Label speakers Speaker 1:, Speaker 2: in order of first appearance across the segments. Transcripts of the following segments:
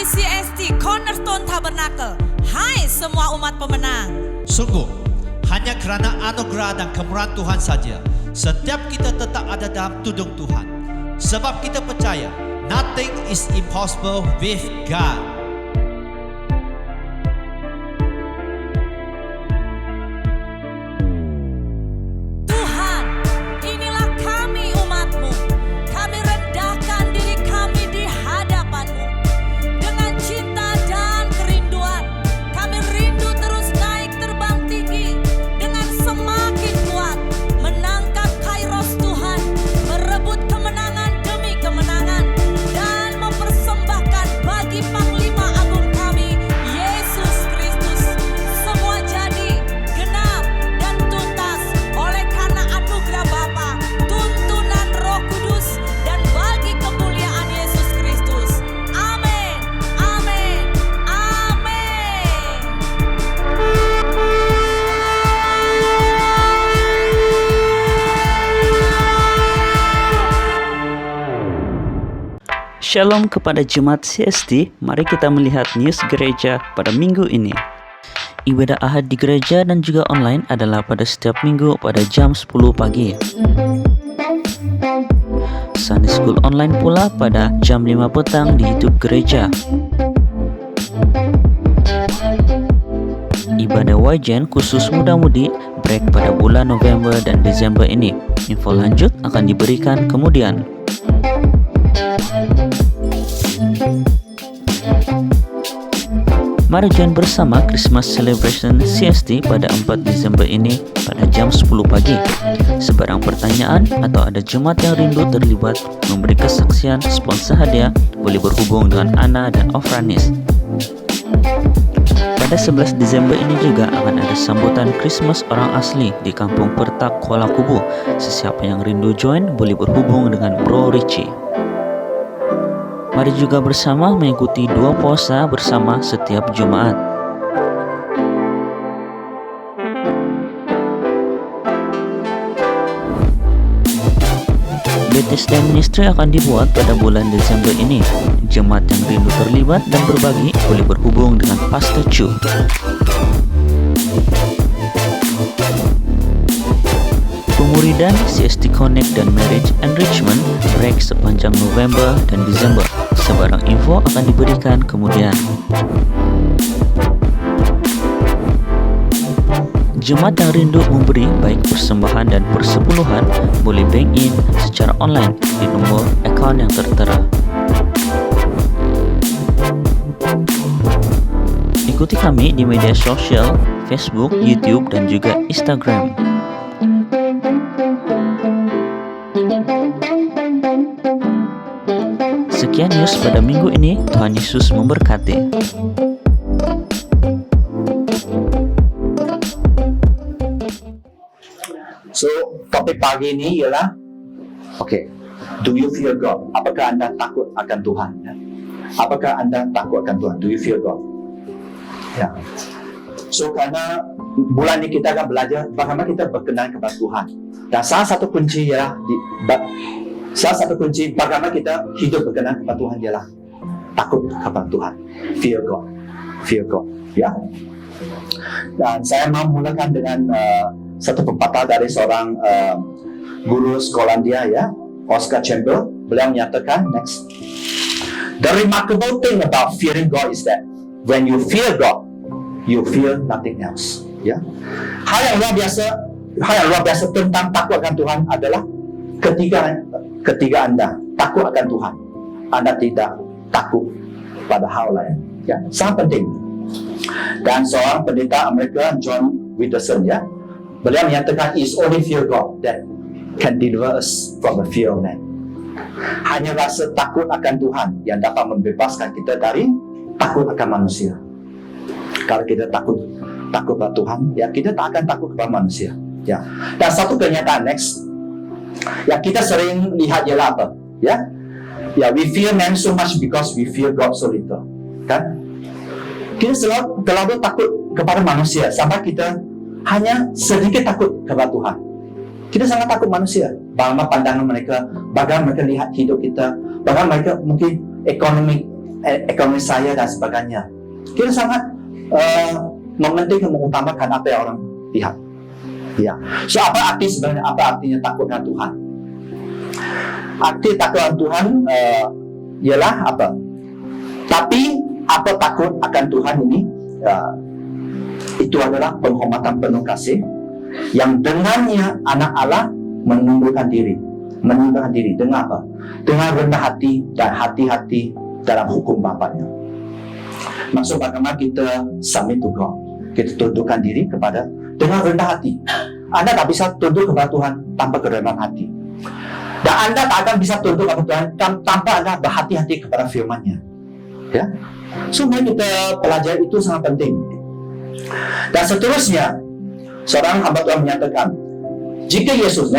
Speaker 1: Kami CST Cornerstone Tabernacle. Hai semua umat pemenang.
Speaker 2: Sungguh, hanya kerana anugerah dan kemurahan Tuhan saja, setiap kita tetap ada dalam tudung Tuhan. Sebab kita percaya, nothing is impossible with God.
Speaker 1: Tuhan, inilah kami umat-Mu. Kami rendahkan diri kami di hadapan-Mu. Dengan cinta dan kerinduan, kami rindu terus naik terbang tinggi. Dengan semakin kuat, menangkap kairos Tuhan. Merebut kemenangan demi kemenangan. Dan mempersembahkan bagi Panglima Agung kami, Yesus Kristus. Semua jadi, genap, dan tuntas oleh karena anugerah Bapa, tuntunan Roh Kudus, dan bagi kemuliaan Yesus Kristus. Amin, amin, amin.
Speaker 3: Shalom kepada Jemaat CST, mari kita melihat news gereja pada minggu ini. Ibadah Ahad di gereja dan juga online adalah pada setiap minggu pada jam 10 pagi. Sunday School online pula pada jam 5 petang di YouTube gereja. Ibadah wajan khusus muda-mudi break pada bulan November dan Desember ini. Info lanjut akan diberikan kemudian. Mari join bersama Christmas Celebration CST pada 4 Desember ini pada jam 10 pagi. Sebarang pertanyaan atau ada jemaat yang rindu terlibat memberi kesaksian sponsor hadiah boleh berhubung dengan Ana dan Ofranis. Pada 11 Desember ini juga akan ada sambutan Christmas orang asli di Kampung Pertak, Kuala Kubu. Sesiapa yang rindu join boleh berhubung dengan Bro Richie. Mari juga bersama mengikuti dua puasa bersama setiap Jumat. Bethesda Ministry akan dibuat pada bulan Desember ini. Jemaat yang rindu terlibat dan berbagi boleh berhubung dengan Pastor Chu. Pemuridan CST Connect dan Marriage Enrichment break sepanjang November dan Desember. Sebarang info akan diberikan kemudian. Jemaat yang rindu memberi baik persembahan dan persepuluhan boleh bank in secara online di nomor akaun yang tertera. Ikuti kami di media sosial, Facebook, YouTube, dan juga Instagram. Sekian news pada minggu ini. Tuhan Yesus memberkati.
Speaker 4: So, topik pagi ini ialah do you fear God? Apakah anda takut akan Tuhan? Apakah anda takut akan Tuhan? Do you fear God? Ya. So, karena bulan ini kita akan belajar bagaimana kita berkenan kepada Tuhan. Dan salah satu kunci ialah bagaimana kita hidup berkenan kepada Tuhan ialah takut kepada Tuhan. Fear God. Fear God. Ya. Dan saya mau mulakan dengan satu pepatah dari seorang guru Skotlandia, ya, Oscar Campbell. Beliau menyatakan, next, the remarkable thing about fearing God is that when you fear God, you fear nothing else. Ya, hal yang luar biasa tentang takut akan Tuhan adalah ketika anda takut akan Tuhan, anda tidak takut pada hal lain. Ya, sangat penting. Dan seorang pendeta Amerika, John Witherspoon, ya, beliau menyatakan, it's only fear God that can deliver us from the fear of man. Hanya rasa takut akan Tuhan yang dapat membebaskan kita dari takut akan manusia. Kalau kita takut kepada Tuhan, ya, kita tak akan takut kepada manusia. Ya. Dan satu kenyataan, next, yang kita sering lihat ialah apa? Ya, we fear man so much because we fear God so little. Kan? Kita terlalu takut kepada manusia sampai kita hanya sedikit takut kepada Tuhan. Kita sangat takut manusia. Bagaimana pandangan mereka, bagaimana mereka lihat hidup kita, bagaimana mereka mungkin ekonomi ekonomi saya dan sebagainya. Kita sangat mementingkan, mengutamakan apa yang orang lihat. Ya. So apa arti sebenarnya? Apa artinya takut dengan Tuhan? Arti takut dengan Tuhan ialah apa? Tapi apa takut akan Tuhan ini? Itu adalah penghormatan penuh kasih yang dengannya anak Allah menundukkan diri dengan apa? Dengan rendah hati dan hati-hati dalam hukum Bapanya. Maksud bagaimana kita submit to God, kita tundukkan diri kepada dengan rendah hati. Anda tak bisa tunduk kepada Tuhan tanpa kerendahan hati, dan Anda tak akan bisa tunduk kepada Tuhan tanpa Anda berhati-hati kepada firman-Nya. Ya, so mari kita pelajari, itu sangat penting. Dan seterusnya, seorang hamba Tuhan menyatakan, jika Yesus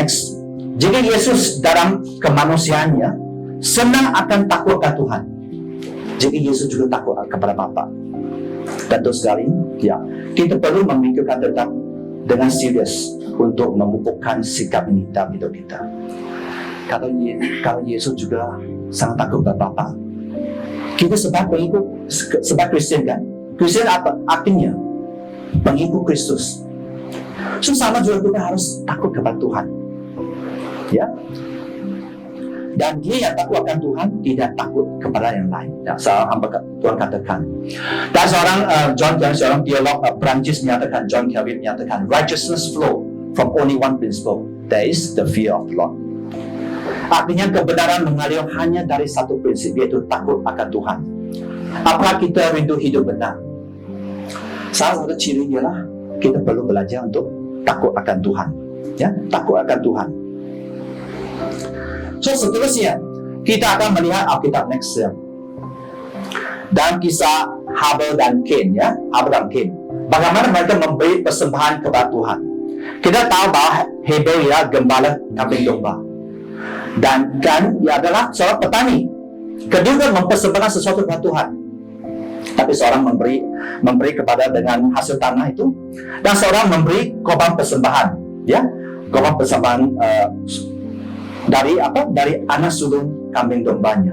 Speaker 4: dalam kemanusiaannya senang akan takut kepada Tuhan, jika Yesus juga takut kepada Bapa. Tentu sekali, ya, kita perlu memikirkan dengan serius untuk memupukkan sikap ini dalam hidup kita. Kalau Yesus juga sangat takut kepada Bapa, kita sebab Kristen kan? Kristen apa artinya? Pengikut Kristus. So sama juga kita harus takut kepada Tuhan. Ya. Dan dia yang takut akan Tuhan tidak takut kepada yang lain. Ya, seorang hamba Tuhan katakan. Dan seorang teolog Perancis menyatakan, John Calvin menyatakan, righteousness flow from only one principle. That is the fear of the Lord. Artinya kebenaran mengalir hanya dari satu prinsip, yaitu takut akan Tuhan. Apakah kita rindu hidup benar? Salah satu ciri ialah kita perlu belajar untuk takut akan Tuhan. Ya, takut akan Tuhan. So seterusnya kita akan melihat Alkitab next year. Dan kisah Habel dan Cain, ya, Habel dan Cain. Bagaimana mereka memberi persembahan kepada Tuhan. Kita tahu bahwa Habel ialah gembala kambing domba, dan Cain ia adalah seorang petani. Kedua mempersembahkan sesuatu kepada Tuhan. Tapi seorang memberi kepada dengan hasil tanah itu, dan seorang memberi korban persembahan, ya, korban persembahan dari apa? Dari anak sulung kambing dombanya,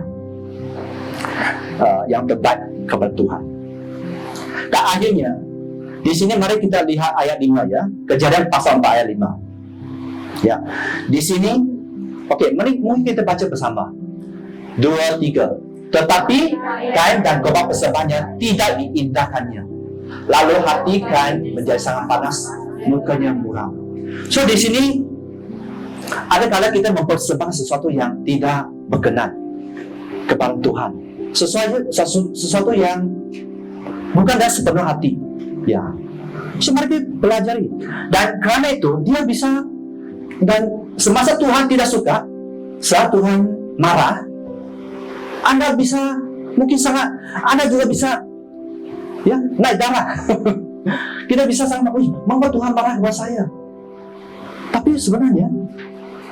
Speaker 4: yang terbaik kepada Tuhan. Dan akhirnya di sini mari kita lihat ayat 5, ya, Kejadian pasal 4 ayat 5. Ya, di sini, oke, mari kita baca bersama. 2, 3. Tetapi Kain dan korban persembahannya tidak diindahkannya. Lalu hati Kain menjadi sangat panas, mukanya muram. So di sini ada kala kita mempersembahkan sesuatu yang tidak berkenan kepada Tuhan, sesuatu yang bukan dari sepenuh hati. Ya, so mari kita pelajari. Dan karena itu dia bisa, dan semasa Tuhan tidak suka, saat Tuhan marah, Anda bisa mungkin Anda juga bisa, ya, naik darah. Kita bisa sangat, mengapa Tuhan marah kepada saya? Tapi sebenarnya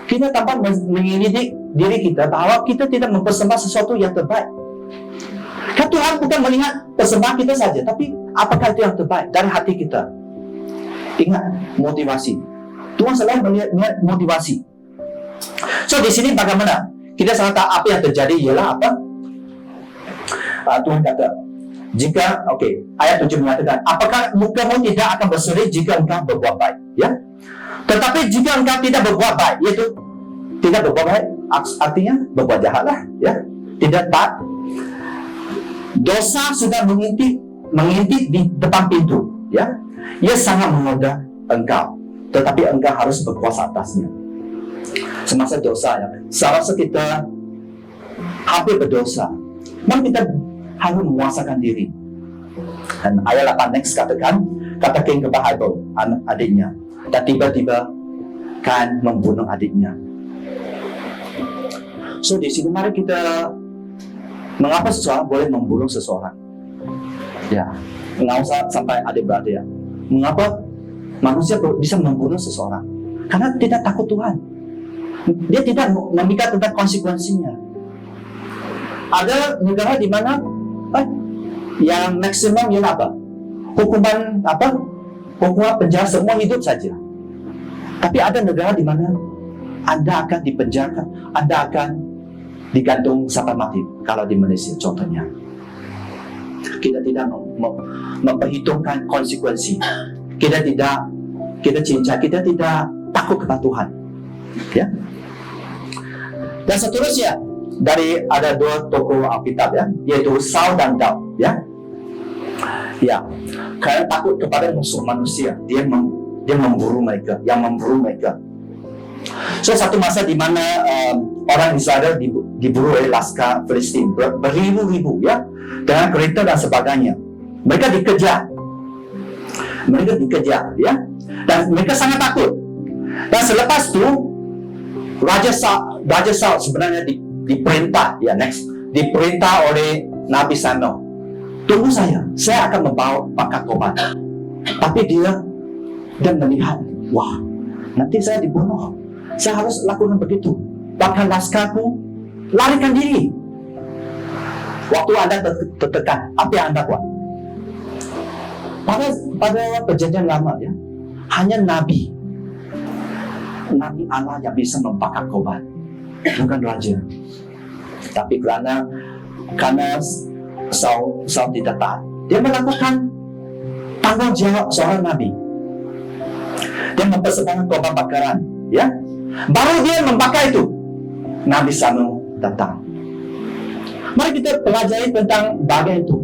Speaker 4: kita tanpa mengelidik diri kita bahwa kita tidak mempersembahkan sesuatu yang terbaik. Kan Tuhan bukan melihat persembahan kita saja, tapi apakah itu yang terbaik dari hati kita. Ingat motivasi. Tuhan selalu melihat motivasi. So di sini bagaimana? Kita sangat tahu apa yang terjadi ialah apa? Tuhan kata, jika, ayat 7 mengatakan, apakah mukamu tidak akan berseri jika engkau berbuat baik? Ya. Tetapi jika engkau tidak berbuat baik, yaitu tidak berbuat baik, artinya berbuat jahat lah, ya, tidak taat. Dosa sudah mengintip di depan pintu, ya. Ia sangat menggoda engkau, tetapi engkau harus berkuasa atasnya. Semasa dosa, ya, seharusnya kita hampir berdosa, maka kita harus menguasakan diri. Dan ayat 8 next katakan, kata Cain kepada Habel, adiknya, dan tiba-tiba Cain membunuh adiknya. So di sini mari kita, mengapa seseorang boleh membunuh seseorang? Ya, nggak usah sampai adik-beradik, ya. Mengapa manusia bisa membunuh seseorang? Karena tidak takut Tuhan. Dia tidak memikirkan tentang konsekuensinya. Ada negara di mana yang maksimum yang apa? Hukuman penjara semua hidup saja. Tapi ada negara di mana Anda akan dipenjara, Anda akan digantung sampai mati. Kalau di Malaysia contohnya, Kita tidak memperhitungkan konsekuensi. Kita tidak takut kepada Tuhan. Ya. Dan seterusnya dari ada dua tokoh Alkitab ya, yaitu Saul dan Daud ya. Ya, karena takut kepada musuh manusia, dia memburu mereka, So satu masa di mana orang Israel diburu oleh laskar Filistin beribu-ribu ya, dengan kereta dan sebagainya. Mereka dikejar ya, dan mereka sangat takut. Dan selepas itu Raja Saul sebenarnya diperintah oleh Nabi Samuel, tunggu saya akan membawa pangkat korban. Tapi dia melihat, wah, nanti saya dibunuh, saya harus lakukan begitu. Bahkan laskarku larikan diri. Waktu Anda tertekan, apa yang Anda buat? Pada perjanjian lama ya, hanya Nabi Allah yang bisa membakar korban, bukan raja. Tapi karena Saul tidak taat, dia melakukan tanggung jawab seorang nabi. Dia mempersembahkan korban bakaran, ya. Baru dia membakar itu, Nabi Samuel datang. Mari kita pelajari tentang bagian itu.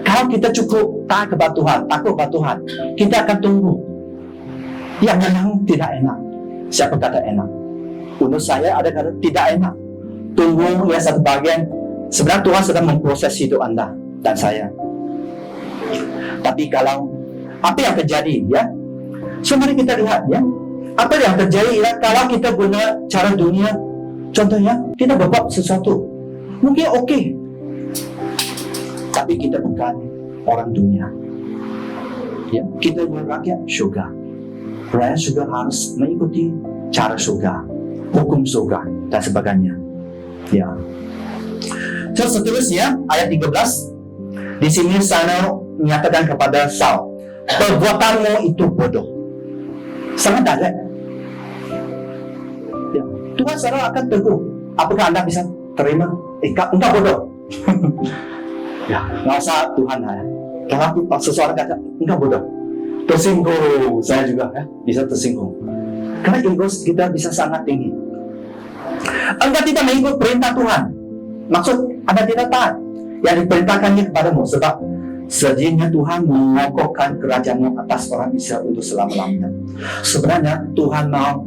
Speaker 4: Kalau kita cukup taat kepada Tuhan, takut kepada Tuhan, kita akan tunggu. Yang memang tidak enak. Siapa kata enak? Untuk saya ada kata tidak enak. Tunggu ya satu bagian. Sebenarnya Tuhan sedang memproses hidup Anda dan saya. Tapi kalau apa yang terjadi ya? So mari kita lihat ya. Apa yang terjadi ya kalau kita guna cara dunia? Contohnya kita berbuat sesuatu mungkin oke, tapi kita bukan orang dunia. Ya, kita rakyat surga. Rakyat surga harus mengikuti cara surga, hukum surga dan sebagainya. Ya. So, seterusnya ayat 13. Di sini Samuel menyatakan kepada Saul, perbuatanmu itu bodoh. Sangat direct. Ya. Tuhan Saul akan tegur. Apakah Anda bisa terima? Engkau bodoh. Ya, nggak usah Tuhan ya. Kalau seseorang kata engkau bodoh, tersinggung, saya juga ya, bisa tersinggung. Karena ego kita bisa sangat tinggi. Anda tidak mengikut perintah Tuhan. Maksud Anda tidak taat yang diperintahkannya kepadamu, sebab sejatinya Tuhan mengokohkan kerajaan atas orang Israel untuk selama-lamanya. Sebenarnya Tuhan mau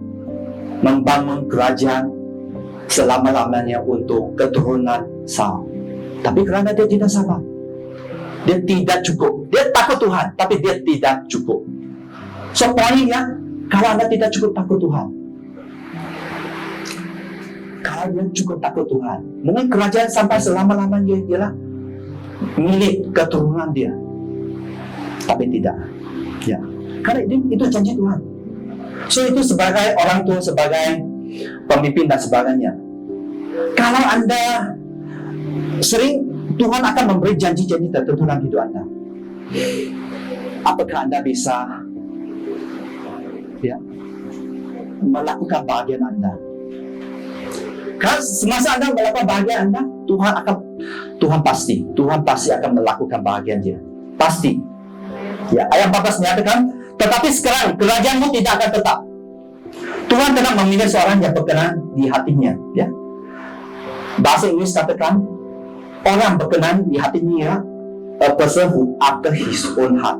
Speaker 4: membangun kerajaan selama-lamanya untuk keturunan Saul. Tapi kerana dia tidak sabar, dia tidak cukup. Dia takut Tuhan, tapi dia tidak cukup. So poinnya, kalau Anda tidak cukup takut Tuhan, kalau dia cukup takut Tuhan, mungkin kerajaan sampai selama-lamanya ialah milik keturunan dia. Tapi tidak, ya, karena itu janji Tuhan. So itu sebagai orang tua, sebagai pemimpin dan sebagainya. Kalau Anda sering, Tuhan akan memberi janji-janji tertentu dalam hidup Anda. Apakah Anda bisa ya melakukan bahagian Anda? Karena semasa Anda melakukan bahagian Anda, Tuhan pasti akan melakukan bahagian dia. Pasti. Ya, ayat 14 menyatakan, tetapi sekarang kerajaanmu tidak akan tetap. Tuhan telah memilih seorang yang berkenan di hatinya. Ya. Bahasa Inggris katakan, orang berkenan di hatinya ya, a person who after his own heart,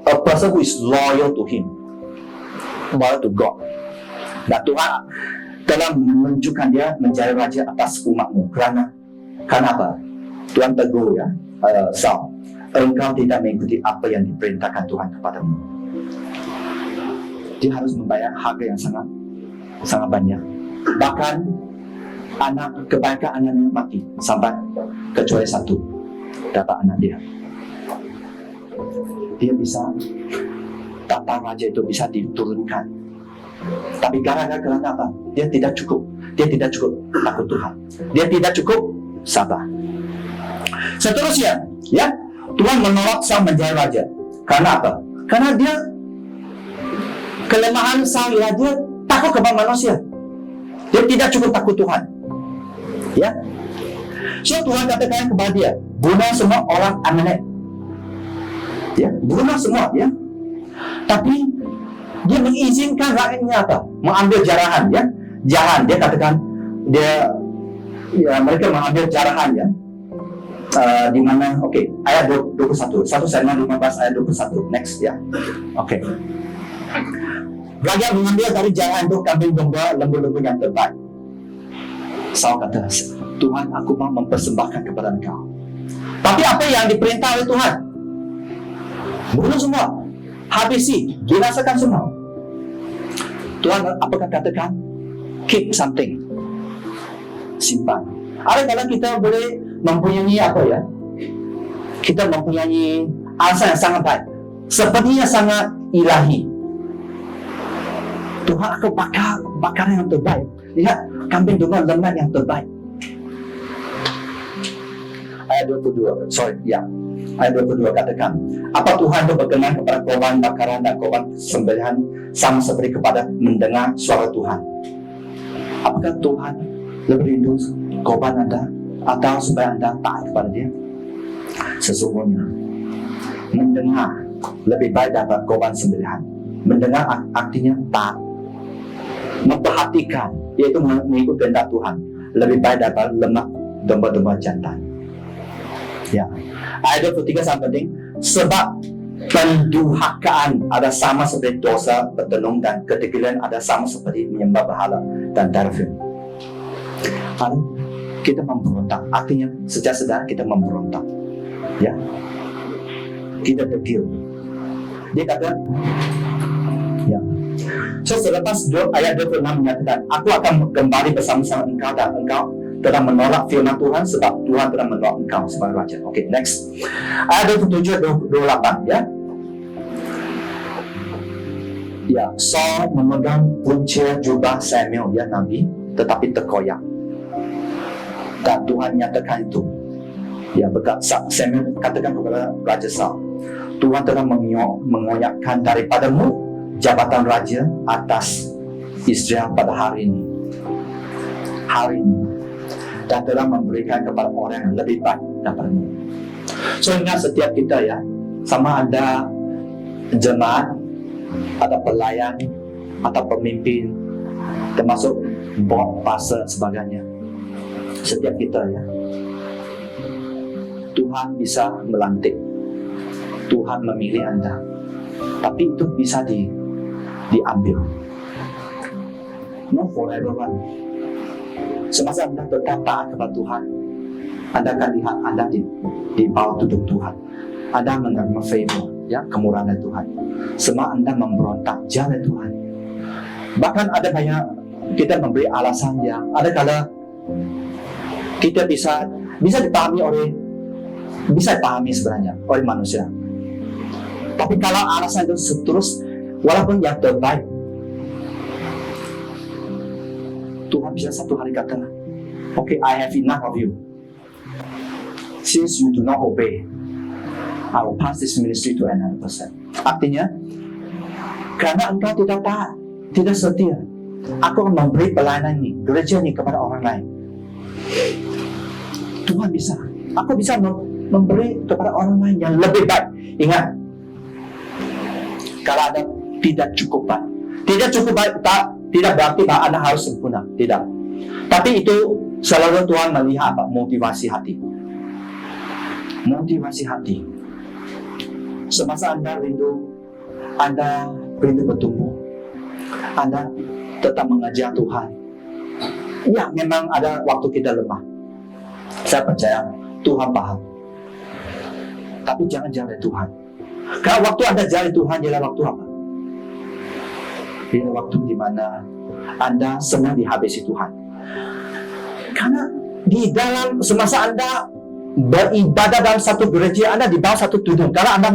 Speaker 4: a person who is loyal to him, loyal to God. Dan Tuhan telah menunjukkan dia menjadi raja atas umatmu. Karena apa? Tuhan tegur ya, Saul, engkau tidak mengikuti apa yang diperintahkan Tuhan kepadamu. Dia harus membayar harga yang sangat banyak. Bahkan kebanyakan anaknya mati sampai kecuali satu, dapat anak dia. Dia bisa, tata raja itu bisa diturunkan. Tapi gara-gara apa? Dia tidak cukup takut Tuhan. Dia tidak cukup sabar. Seterusnya, ya, Tuhan menolak Saul menjadi raja. Karena apa? Karena dia kelemahan Saul ya, dia takut kepada manusia. Dia tidak cukup takut Tuhan. Ya. So Tuhan katakan kepada dia, bunuh semua orang Amalek. Ya, bunuh semua, ya. Tapi dia mengizinkan rakyatnya apa? Mengambil jarahan, ya. Jarahan, dia katakan mereka mengambil jarahan, ya. Di mana? Okey, ayat 21. 1 Samuel 15 ayat 21. Next, ya. Okey. Rakyat mengambil dari jarahan itu kambing domba, lembu-lembu yang terbaik. Saul kata, Tuhan, aku mau mempersembahkan kepada Engkau. Tapi apa yang diperintah oleh Tuhan? Bunuh semua, habisi, binasakan semua. Tuhan apakah katakan? Keep something, simpan. Ada kalau kita boleh mempunyai apa, ya? Kita mempunyai alasan yang sangat baik, sepertinya sangat ilahi. Tuhan, aku bakar yang terbaik. Lihat, kambing domba lemak yang terbaik. Ayat 22, ayat 22 katakan, apa Tuhan itu berkenan kepada korban bakaran dan korban sembelihan sama seperti kepada mendengar suara Tuhan? Apakah Tuhan lebih rindu korban Anda atau supaya Anda taat kepada Dia? Sesungguhnya mendengar lebih baik daripada korban sembelihan. Mendengar artinya taat, memperhatikan, yaitu mengikut kehendak Tuhan, lebih baik daripada lemak domba-domba jantan. Ya. Ayat 23 sangat penting, sebab pendurhakaan ada sama seperti dosa bertenung dan ketekilan ada sama seperti menyembah berhala dan darfin. Lalu kita memberontak, artinya sejak sedar kita memberontak. Ya. Kita degil. Dia kata, ya. So selepas ayat 26 menyatakan, aku akan kembali bersama-sama engkau dan engkau telah menolak firman Tuhan sebab Tuhan telah menolak engkau sebagai raja. Okey, next. Ayat 27-28, ya. Ya, Saul memegang punca jubah Samuel, ya, Nabi, tetapi terkoyak. Dan Tuhan nyatakan itu. Ya, Samuel katakan kepada Raja Saul, Tuhan telah mengoyakkan daripadamu jabatan raja atas Israel pada hari ini. Hari ini. Dan telah memberikan kepada orang yang lebih baik daripada-Mu. So ingat setiap kita, ya, sama ada jemaat, ada pelayan, atau pemimpin, termasuk board, pastor, sebagainya. Setiap kita, ya, Tuhan bisa melantik, Tuhan memilih Anda, tapi itu bisa diambil. No forever one. Semasa Anda tetap taat kepada Tuhan, Anda akan lihat Anda di bawah tudung Tuhan. Anda menerima favor, ya, kemurahan dari Tuhan. Semua Anda memberontak, jangan Tuhan. Bahkan ada banyak kita memberi alasan yang ada kala kita bisa dipahami sebenarnya oleh manusia. Tapi kalau alasan itu seterus, walaupun yang terbaik, Tuhan bisa satu hari kata, okay, I have enough of you. Since you do not obey, I will pass this ministry to another person. Artinya, karena engkau tidak taat, tidak setia, aku akan memberi pelayanan ini, gereja ini kepada orang lain. Tuhan bisa. Aku bisa memberi kepada orang lain yang lebih baik. Ingat, kalau ada tidak cukup baik, tidak berarti bahwa Anda harus sempurna. Tidak. Tapi itu selalu Tuhan melihat apa? Motivasi hati. Motivasi hati. Semasa Anda rindu bertumbuh, Anda tetap mengajar Tuhan. Ya, memang ada waktu kita lemah. Saya percaya Tuhan paham. Tapi jangan jauh dari Tuhan. Kalau waktu Anda jauh dari Tuhan, ialah waktu apa? Ini waktu di mana Anda senang dihabisi Tuhan. Karena di dalam semasa Anda beribadah dalam satu gereja, Anda di bawah satu tudung. Kalau Anda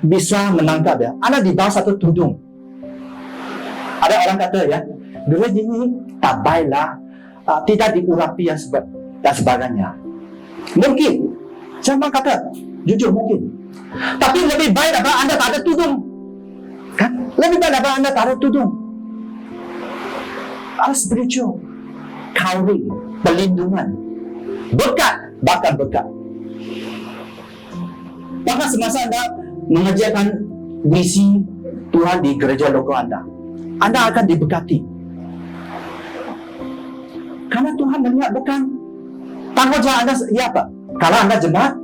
Speaker 4: bisa menangkap, ya, Anda di bawah satu tudung. Ada orang kata, ya, gereja ini tak baiklah, tidak diurapi dan sebagainya. Mungkin, saya kata jujur mungkin. Tapi lebih baik daripada Anda tak ada tudung. Kan? Lebih baik daripada Anda taruh tudung. Spiritual covering, perlindungan, berkat, bahkan berkat. Bahkan semasa Anda mengerjakan misi Tuhan di gereja lokal Anda akan diberkati. Karena Tuhan melihat bukan tanggungjawab Anda ya apa? Kalau Anda jemaat,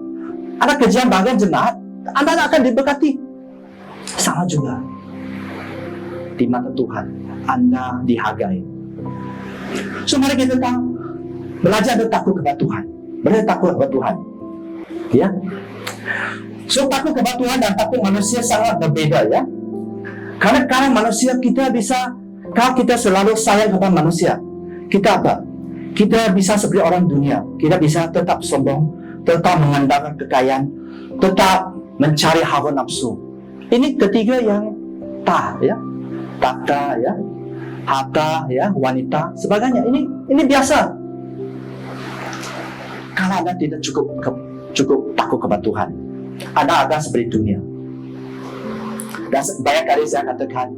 Speaker 4: Anda kerja bagian jemaat, Anda akan diberkati. Sama juga di mata Tuhan, Anda dihargai. So mari kita belajar takut kepada Tuhan. Belajar takut kepada Tuhan. Ya. So takut kepada Tuhan dan takut manusia sangat berbeda ya. Karena manusia kita bisa, kalau kita selalu sayang kepada manusia, kita apa? Kita bisa seperti orang dunia. Kita bisa tetap sombong, tetap mengandalkan kekayaan, tetap mencari hawa nafsu. Ini ketiga yang ya, tahta ya, harta ya, wanita, sebagainya. Ini biasa. Kalau Anda tidak cukup takut kepada Tuhan, Anda akan seperti dunia. Dan banyak kali saya katakan,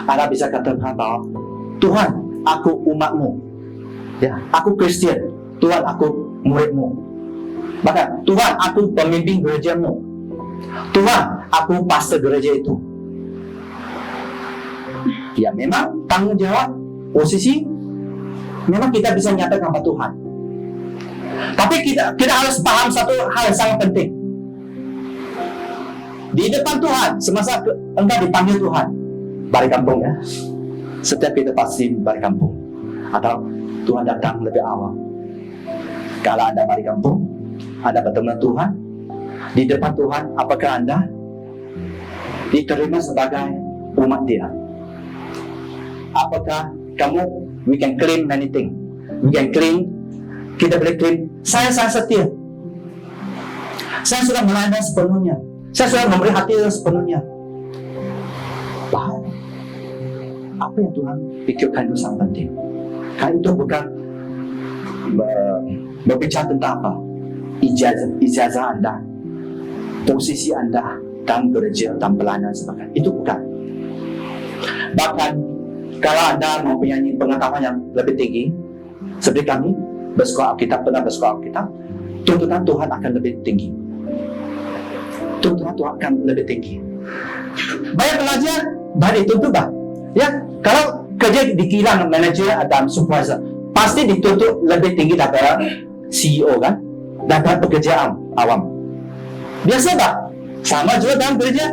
Speaker 4: Anda bisa katakan bahwa Tuhan, aku umatmu, ya, aku Kristian, Tuhan, aku muridmu. Bahkan Tuhan, aku pemimpin gerejamu, Tuhan, aku pastor gereja itu. Ya, memang tanggung jawab posisi memang kita bisa nyatakan kepada Tuhan. Tapi kita harus paham satu hal yang sangat penting. Di depan Tuhan, semasa engkau dipanggil Tuhan, balik kampung ya. Setiap kita pasti balik kampung. Atau Tuhan datang lebih awal. Kalau Anda balik kampung, Anda bertemu Tuhan, di depan Tuhan, apakah Anda diterima sebagai umat Dia? Apakah we can claim many things. We can claim, kita boleh claim, saya setia. Saya sudah melayani sepenuhnya. Saya sudah memberi hati sepenuhnya. Bahwa apa yang Tuhan pikirkan itu sangat penting. Karena itu bukan berbicara tentang apa? Ijazah Anda, posisi Anda dalam gereja, dalam pelayanan sebagainya. Itu bukan. Bahkan kalau Anda mempunyai pengetahuan yang lebih tinggi, seperti kami bersekolah Alkitab, pernah bersekolah Alkitab, tuntutan Tuhan akan lebih tinggi. Tuntutan Tuhan akan lebih tinggi. Banyak pelajar, banyak dituntut bah. Ya, kalau kerja di kilang manager dan supervisor, pasti dituntut lebih tinggi daripada CEO kan, daripada pekerjaan awam. Biasa bah, sama juga dalam kerja.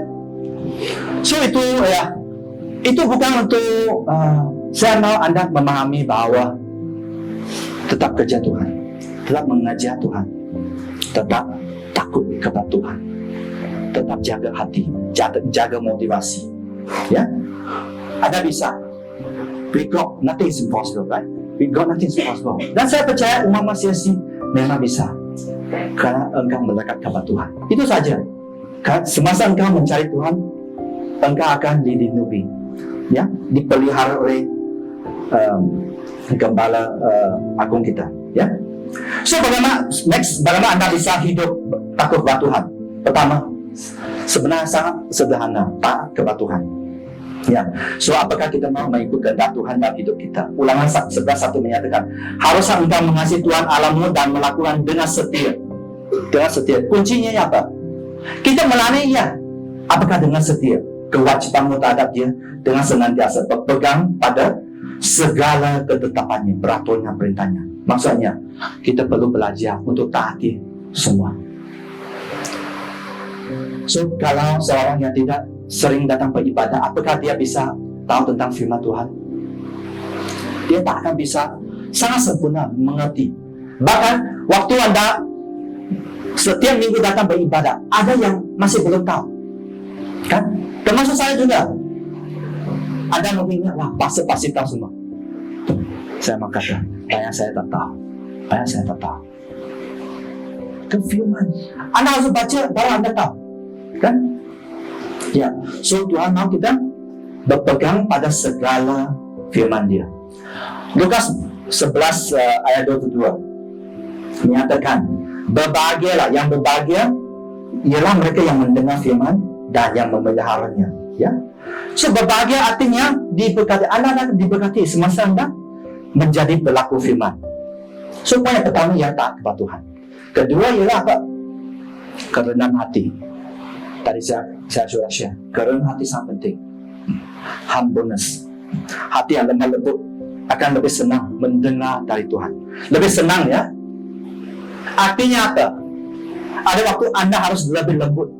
Speaker 4: So itu ya, itu bukan untuk saya mau Anda memahami bahwa tetap kerja Tuhan, tetap mengajar Tuhan, tetap takut kepada Tuhan, tetap jaga hati, jaga motivasi. Ya, Anda bisa. We got nothing is impossible, right? We got nothing is impossible. Dan saya percaya umat manusia memang bisa, karena engkau melekat kepada Tuhan. Itu saja. Semasa engkau mencari Tuhan, engkau akan dilindungi, ya, dipelihara oleh Gembala Agung kita, ya. So bagaimana Anda bisa hidup takut kepada Tuhan? Pertama, sebenarnya sangat sederhana, taat kepada Tuhan. Ya, so apakah kita mau mengikut kehendak Tuhan dalam hidup kita? Ulangan 11:1 menyatakan, haruslah engkau mengasihi Tuhan Allahmu dan melakukan dengan setia. Dengan setia. Kuncinya apa? Kita melayani ya. Apakah dengan setia? Kewajibanmu terhadap Dia dengan senantiasa berpegang pada segala ketetapannya, peraturannya, perintahnya. Maksudnya, kita perlu belajar untuk taati semua. So, kalau seorang yang tidak sering datang beribadah, apakah dia bisa tahu tentang firman Tuhan? Dia tak akan bisa sangat sempurna mengerti. Bahkan waktu Anda setiap minggu datang beribadah, ada yang masih belum tahu, kan? Termasuk saya juga. Ada mungkin wah pasti tahu semua. Saya mau kata, banyak saya tak tahu, banyak saya tak tahu. Firman, Anda harus baca baru Anda tahu, kan? Ya, so Tuhan mau kita berpegang pada segala firman Dia. Lukas 11 ayat 22 menyatakan, berbahagialah, yang berbahagia ialah mereka yang mendengar firman dan yang memeliharanya. Ya, so berbahagia artinya diberkati. Anda diberkati semasa Anda menjadi pelaku firman. So, poin yang pertama ialah taat kepada Tuhan. Kedua ialah apa? Kerendahan hati. Tadi saya sudah share. Kerendahan hati sangat penting. Humbleness. Hati yang lemah lembut akan lebih senang mendengar dari Tuhan. Lebih senang ya. Artinya apa? Ada waktu Anda harus lebih lembut.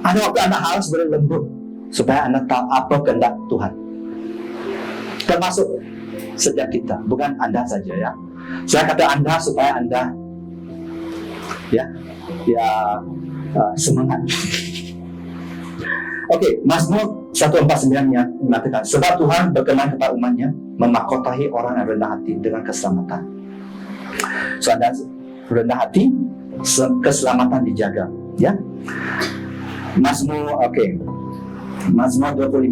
Speaker 4: Ada waktu Anda harus lebih lembut supaya Anda tahu apa kehendak Tuhan. Termasuk setiap kita, bukan Anda saja ya. Saya kata Anda supaya Anda semangat. Okey, Mazmur 149 yang mengatakan, sebab Tuhan berkenan kepada umat-Nya memahkotahi orang yang rendah hati dengan keselamatan. So, Anda rendah hati, keselamatan dijaga, ya. Mazmur 25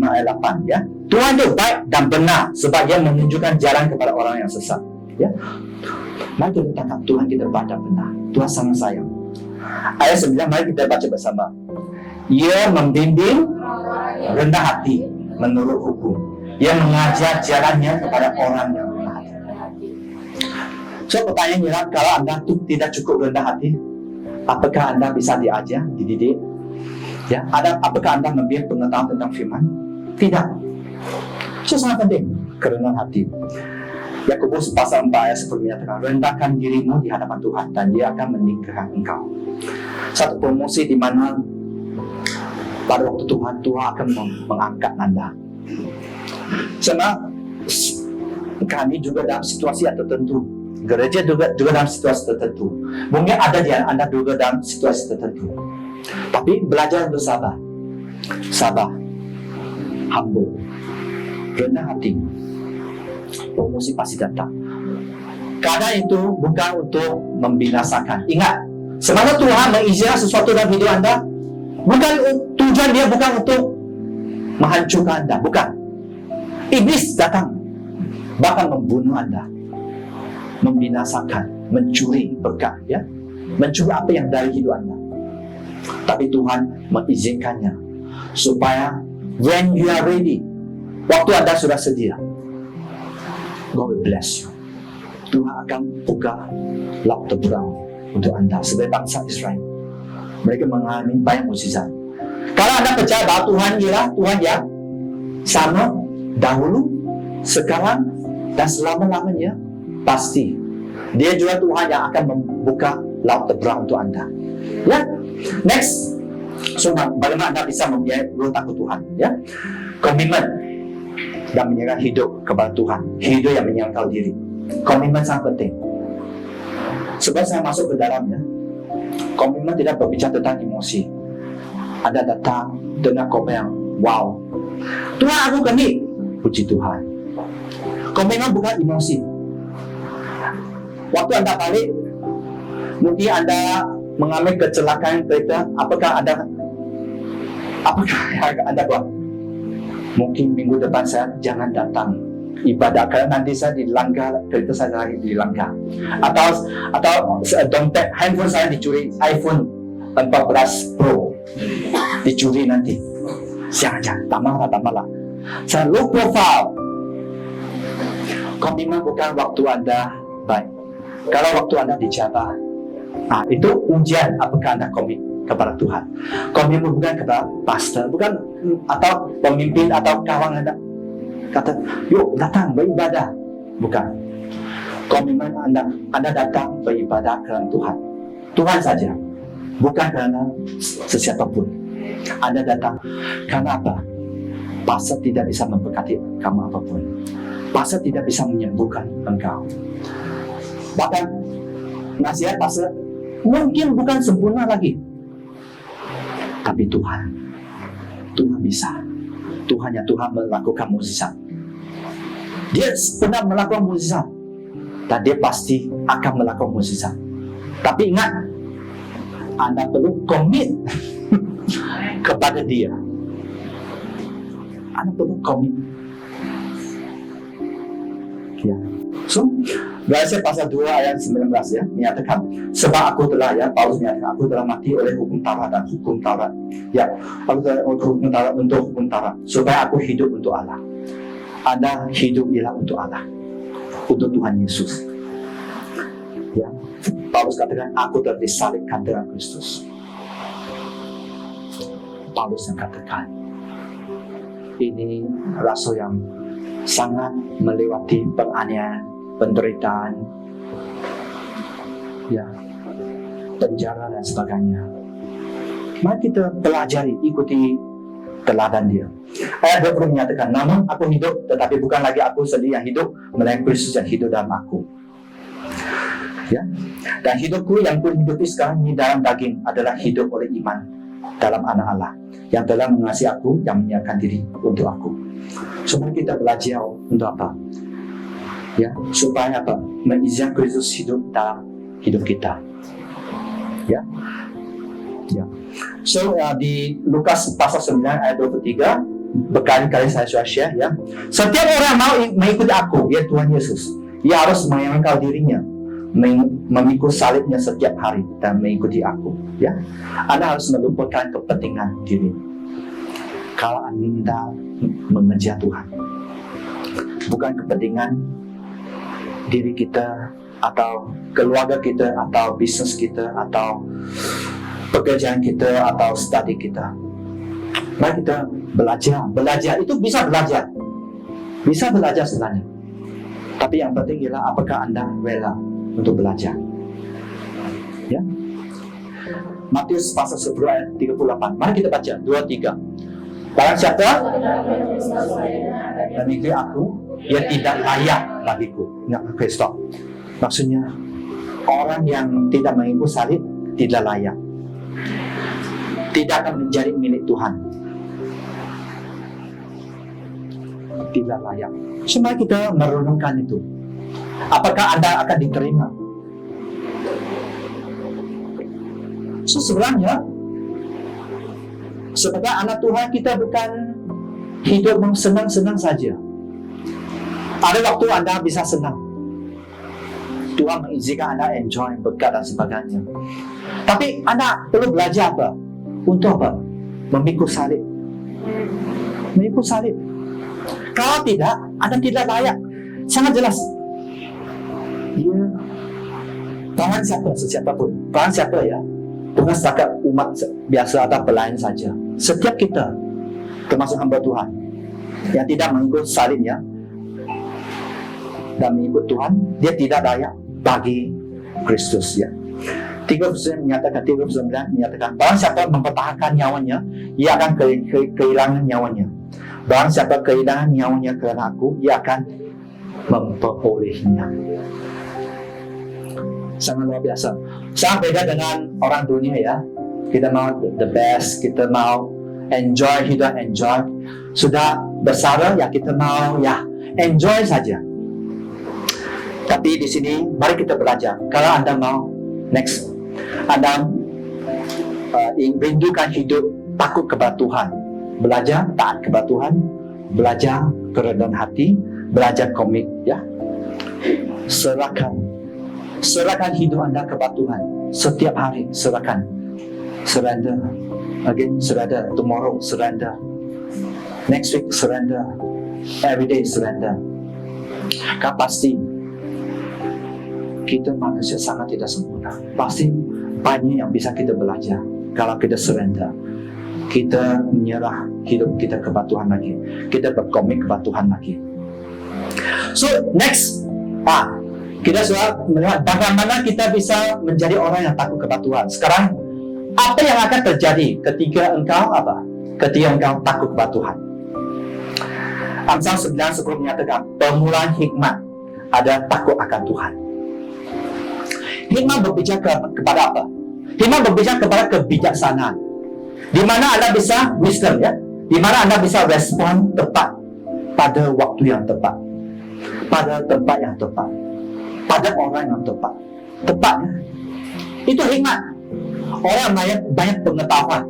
Speaker 4: ayat 8, ya. Tuhan itu baik dan benar sebab Dia menunjukkan jalan kepada orang yang sesat, ya. Mari kita tangkap Tuhan kita baik dan benar. Tuhan sangat sayang. Ayat 9, mari kita baca bersama. Ia membimbing rendah hati menurut hukum. Ia mengajar jalannya kepada orang yang rendah hati. So, pertanyaannya adalah, kalau Anda tidak cukup rendah hati, apakah Anda bisa diajar, dididik? Ya, apakah Anda memiliki pengetahuan tentang firman? Tidak. So, sangat penting kerendahan hati. Yakobus pasal 4 ayat 10 menyatakan, rendahkan dirimu di hadapan Tuhan dan Dia akan meninggikan engkau. Satu promosi di mana pada waktu Tuhan akan mengangkat Anda. Sama kami juga dalam situasi yang tertentu. Gereja juga dalam situasi tertentu. Mungkin ada di Anda juga dalam situasi tertentu. Tapi belajar bersabar. Sabar. Humble. Rendah hati. Promosi pasti datang. Karena itu bukan untuk membinasakan. Ingat, sebenarnya Tuhan mengizinkan sesuatu dalam hidup Anda, bukan tujuan Dia bukan untuk menghancurkan Anda, bukan. Iblis datang bahkan membunuh Anda, membinasakan, mencuri berkat, ya, mencuri apa yang dari hidup Anda. Tapi Tuhan mengizinkannya supaya when you are ready, waktu Anda sudah sedia, God will bless you. Tuhan akan buka laut terbuka untuk Anda sebagai bangsa Israel. Mereka mengalami banyak mukjizat. Kalau Anda percaya bahwa Tuhan ialah Tuhan yang sama dahulu, sekarang dan selama-lamanya, pasti Dia juga Tuhan yang akan membuka laut terbuka untuk Anda. Ya, next. So, bagaimana Anda bisa membiayai roh takut Tuhan? Ya, komitmen dan menyerahkan hidup kepada Tuhan. Hidup yang menyangkal diri. Komitmen sangat penting. Sebab saya masuk ke dalamnya, komitmen tidak berbicara tentang emosi. Anda datang dengan komitmen yang wow, Tuhan aku genit, puji Tuhan. Komitmen bukan emosi. Waktu Anda balik, mungkin Anda mengalami kecelakaan kereta, apakah Anda buat? Mungkin minggu depan saya jangan datang ibadah karena nanti saya dilanggar, kereta saya lagi dilanggar. Atau dompet handphone saya dicuri, iPhone 14 Pro dicuri nanti. Jangan, tambahlah. Saya low profile. Komitmen bukan waktu Anda baik. Kalau waktu Anda dicatat, itu ujian apakah Anda komit kepada Tuhan. Komitmen bukan kepada pastor, bukan atau pemimpin atau kawan Anda kata, yuk datang beribadah. Bukan. Komitmen Anda datang beribadah kerana Tuhan. Tuhan saja. Bukan kerana sesiapa pun. Anda datang kerana apa? Pastor tidak bisa memberkati kamu apapun. Pastor tidak bisa menyembuhkan engkau. Bahkan nasihat pastor mungkin bukan sempurna lagi. Tapi Tuhan bisa. Tuhan melakukan mukjizat. Dia pernah melakukan mukjizat dan Dia pasti akan melakukan mukjizat. Tapi ingat, Anda perlu komit kepada Dia. Anda perlu komit. Ya. So, Galatia pasal 2 ayat 19 ya, menyatakan, sebab aku telah, ya, Paulus menyatakan, aku telah mati oleh hukum Taurat dan hukum Taurat. Ya, aku telah hukum Taurat untuk hukum Taurat, supaya aku hidup untuk Allah. Anda hidup ialah untuk Allah. untuk Tuhan Yesus. Ya, Paulus katakan, aku telah disalibkan dengan Kristus. Paulus yang katakan, ini rasul yang sangat melewati penganiayaan, penderitaan, ya, penjara dan sebagainya. Mari kita pelajari, ikuti teladan dia. Ayat 20 menyatakan, namun aku hidup, tetapi bukan lagi aku sendiri yang hidup, melainkan Kristus yang hidup dalam aku. Ya, dan hidupku yang ku hidupi sekarang ini dalam daging adalah hidup oleh iman dalam anak Allah yang telah mengasihi aku, yang menyerahkan diri untuk aku. Supaya kita belajar untuk apa? Ya, supaya apa? Mengizinkan Kristus hidup dalam hidup kita. Ya, ya. So di Lukas pasal 9 ayat 23 berkali-kali saya sudah share, ya. Setiap orang mau mengikuti aku, ya Tuhan Yesus, ia harus menyanyikan dirinya, memikul salibnya setiap hari dan mengikuti aku, ya. Anda harus melupakan kepentingan diri. Kalau Anda mengejar Tuhan, bukan kepentingan diri kita atau keluarga kita atau bisnis kita atau pekerjaan kita atau studi kita. Mari kita belajar. Belajar itu bisa belajar sebenarnya. Tapi yang penting ialah apakah Anda rela untuk belajar. Ya. Matius pasal 10 ayat 38. Mari kita baca 2-3. Barang siapa mengikuti aku, ia tidak layak bagiku. Oke, stop. Maksudnya orang yang tidak mengikut salib tidak layak, tidak akan menjadi milik Tuhan, tidak layak. Cuma kita merenungkan itu. Apakah Anda akan diterima? So, sebenarnya sebagai anak Tuhan kita bukan hidup senang-senang saja. Ada waktu Anda bisa senang, Tuhan mengizinkan Anda enjoy berkat dan sebagainya. Tapi Anda perlu belajar apa? Untuk apa? Memikul salib. Memikul salib. Kalau tidak, Anda tidak layak. Sangat jelas. Ya, Tuhan siapapun. Tuhan siapa ya? Bukan setakat umat biasa atau pelayan saja. Setiap kita, termasuk hamba Tuhan, yang tidak mengikut salibnya dan mengikut Tuhan, dia tidak layak bagi Kristus, ya. 39 menyatakan, barang siapa mempertahankan nyawanya, ia akan kehilangan nyawanya. Barang siapa kehilangan nyawanya kerana aku, ia akan memperolehnya. Sangat luar biasa. Sangat beda dengan orang dunia, ya. Kita mau the best, kita mau enjoy hidup, enjoy. Sudah besar, ya kita mau ya enjoy saja. Tapi di sini mari kita belajar. Kalau Anda mau next, Anda rindukan hidup takut kepada Tuhan, belajar taat kepada Tuhan, belajar kerendahan hati, belajar komit, ya. Serahkan hidup Anda kepada Tuhan. Setiap hari serahkan. Surrender. Again, surrender. Tomorrow, surrender. Next week, surrender. Every day, surrender. Kan pasti kita manusia sangat tidak sempurna. Pasti banyak yang bisa kita belajar kalau kita surrender. Kita menyerah hidup kita kepada Tuhan lagi. Kita berkomit kepada Tuhan lagi. So, next. Kita sudah melihat bagaimana kita bisa menjadi orang yang takut kepada Tuhan. Sekarang, apa yang akan terjadi ketika engkau takut kepada Tuhan? Amsal 9:10 menyatakan, permulaan hikmat adalah takut akan Tuhan. Hikmat berbicara kepada apa? Hikmat berbicara kepada kebijaksanaan. Di mana Anda bisa wisdom, ya? Di mana Anda bisa respon tepat pada waktu yang tepat, pada tempat yang tepat, pada orang yang tepat. Tepatnya itu hikmat. Orang banyak pengetahuan,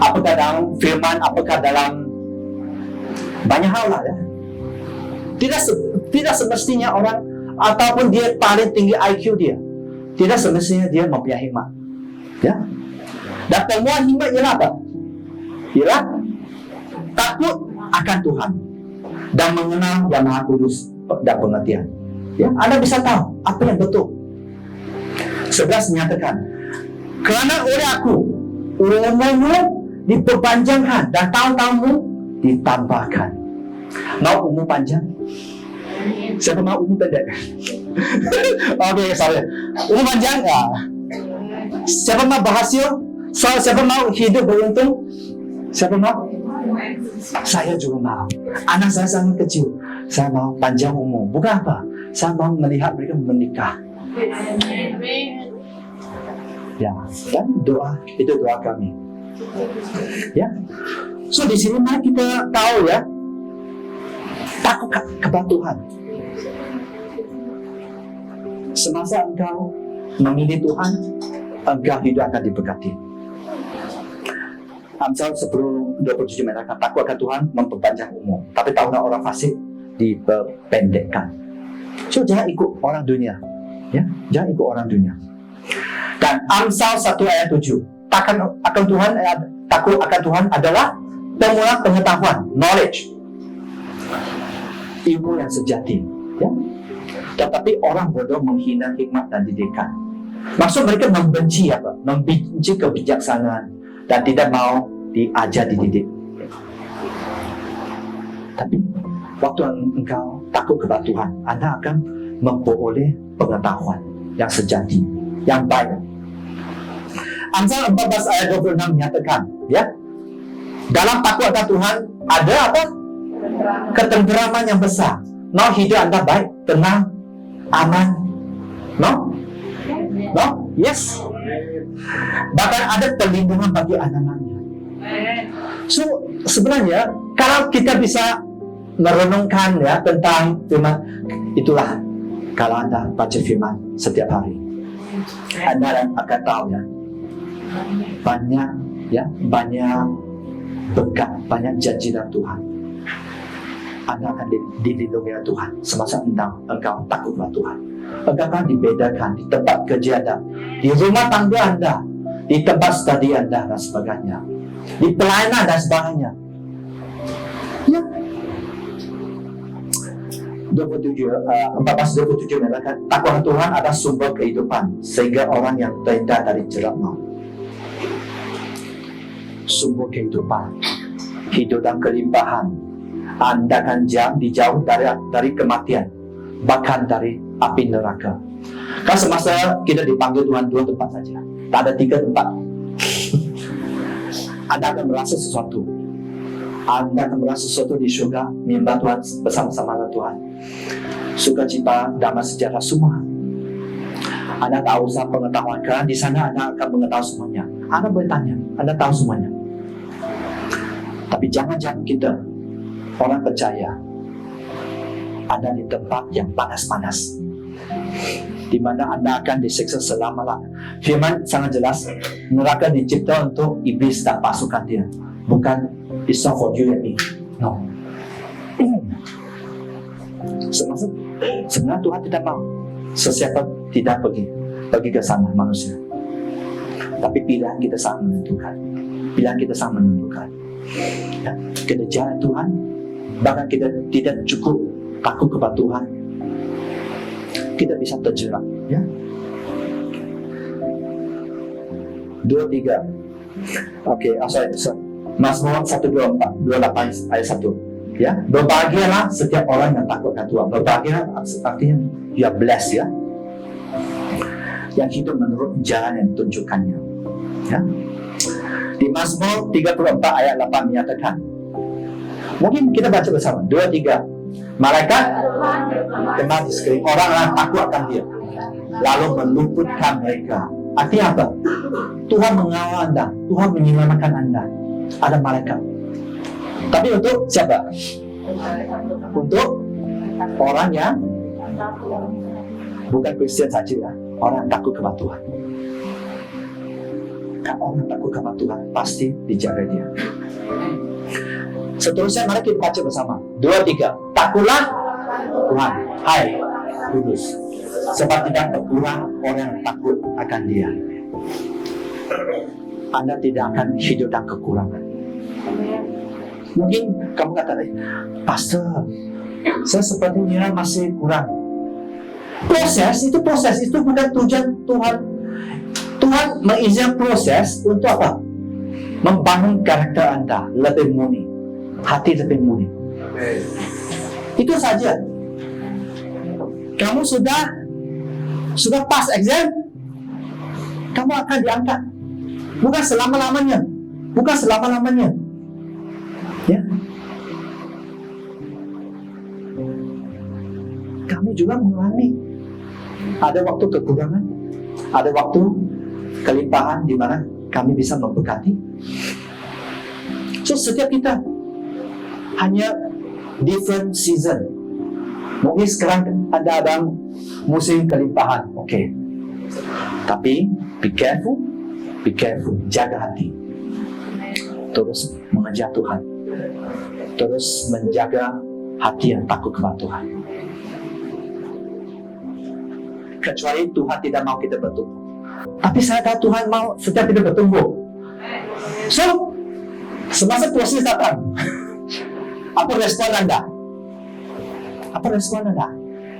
Speaker 4: apakah dalam firman, apakah dalam banyak hal lah, ya. Tidak semestinya orang ataupun dia paling tinggi IQ dia, tidak semestinya dia mempunyai hikmat, ya. Dan temuan hikmat ialah apa? Ialah takut akan Tuhan dan mengenal Yang Maha Kudus dan pengertian. Ya, Anda bisa tahu apa yang betul. 11 menyatakan, kerana oleh aku umurmu diperpanjangkan dan tahun-tahunmu ditambahkan. Mau umur panjang? Siapa mau umur pendek? Okey, sorry. Umur panjang? Siapa mau berhasil? Siapa mau hidup beruntung? Siapa mau? Saya juga mau. Anak saya sangat kecil. Saya mau panjang umur. Bukan apa? Saya mau melihat mereka menikah. Ya, dan doa itu doa kami. Ya. So di sini mari kita tahu ya, takut kepada Tuhan. Semasa engkau memilih Tuhan, engkau hidup akan diberkati. Amsal 10:27 mengatakan, takut akan Tuhan memperpanjang umur, tapi tahunan orang fasik diperpendekkan. So jangan ikut orang dunia, ya, jangan ikut orang dunia. Dan Amsal 1 ayat 7, takut akan Tuhan adalah permulaan pengetahuan, knowledge, ilmu yang sejati, ya. Tetapi orang bodoh menghina hikmat dan didikan. Maksud mereka membenci apa? Membenci kebijaksanaan dan tidak mau diajar dididik. Tapi waktu engkau takut kepada Tuhan, Anda akan memperoleh pengetahuan yang sejati, yang baik. Amsal 14 ayat 26 menyatakan, ya, dalam takut akan Tuhan ada apa? Ketenteraman yang besar. No, hidup Anda baik, tenang, aman. No? Yes. Bahkan ada perlindungan bagi anak-anaknya. So sebenarnya kalau kita bisa merenungkan ya tentang firman, itulah kalau Anda baca firman setiap hari, Anda akan tahu ya, banyak berkat, banyak janji dari Tuhan. Anda akan dilindungi oleh Tuhan semasa engkau takut kepada Tuhan. Engkau akan dibedakan di tempat kerja Anda, di rumah tangga Anda, di tempat studi Anda dan sebagainya, di pelayanan dan sebagainya. Ya. 14:27 mengatakan, takut Tuhan adalah sumber kehidupan sehingga orang yang terhindar dari jerat maut. Sumber kehidupan, hidup dan kelimpahan. Anda akan dijauh dari kematian, bahkan dari api neraka. Kan semasa kita dipanggil Tuhan 2 tempat saja, tak ada 3 tempat. Anda akan merasa sesuatu. Anda akan merasa sesuatu di syurga, menyembah Tuhan bersama-sama dengan Tuhan. Sukacita, damai sejahtera semua. Anda tak usah pengetahuan, kerana di sana Anda akan mengetahui semuanya. Anda boleh tanya, Anda tahu semuanya. Tapi jangan-jangan kita orang percaya Anda di tempat yang panas-panas, di mana Anda akan disiksa selama-lamanya. Firman sangat jelas, neraka dicipta untuk iblis dan pasukan dia, bukan it's not for you and me. No. Sebenarnya Tuhan tidak mau sesiapa tidak pergi ke sana manusia. Tapi pilihan kita sangat menentukan. Pilihan kita sangat menentukan. Ya, kita jalan Tuhan, bahkan kita tidak cukup takut kepada Tuhan, kita bisa terjerat. Ya. 2-3. Okey, Mazmur 128 ayat 1. Ya, berbahagialah setiap orang yang takut akan Tuhan. Berbahagia artinya you are blessed, ya, yang hidup menurut jalan yang ditunjukkannya. Ya. Di Mazmur 34 ayat 8 menyatakan, mungkin kita baca bersama, 2-3. Malaikat teman di sekeliling orang takut akan dia, lalu meluputkan mereka. Artinya apa? Tuhan mengawal Anda, Tuhan menyelamatkan Anda. Ada malaikat. Tapi untuk siapa? Untuk orang yang bukan Kristen saja, ya. Orang yang takut kepada Tuhan. Kalau orang takut kepada Tuhan, pasti dijaga dia. Seterusnya mari kita baca bersama, 2-3. Takutlah Tuhan, hai kudus, sebab tidak terkurang orang yang takut akan dia. Anda tidak akan hidup dalam kekurangan. Mungkin kamu kata, Pastor, saya sepertinya masih kurang. Proses itu bukan tujuan Tuhan. Tuhan mengizinkan proses untuk apa? Membangun karakter anda lebih murni, hati lebih murni. Itu saja. Kamu sudah pass exam, kamu akan diangkat. Bukan selama-lamanya. Ya. Kami juga mengalami ada waktu kekurangan, ada waktu kelimpahan di mana kami bisa memberkati. So setiap kita hanya different season. Mungkin sekarang ada musim kelimpahan, oke. Tapi be careful, jaga hati. Terus mengejar Tuhan, terus menjaga hati yang takut kepada Tuhan. Kecuali Tuhan tidak mau kita bertumbuh. Tapi saya tahu Tuhan mau setiap kita bertumbuh. So, semasa proses datang, apa respon anda?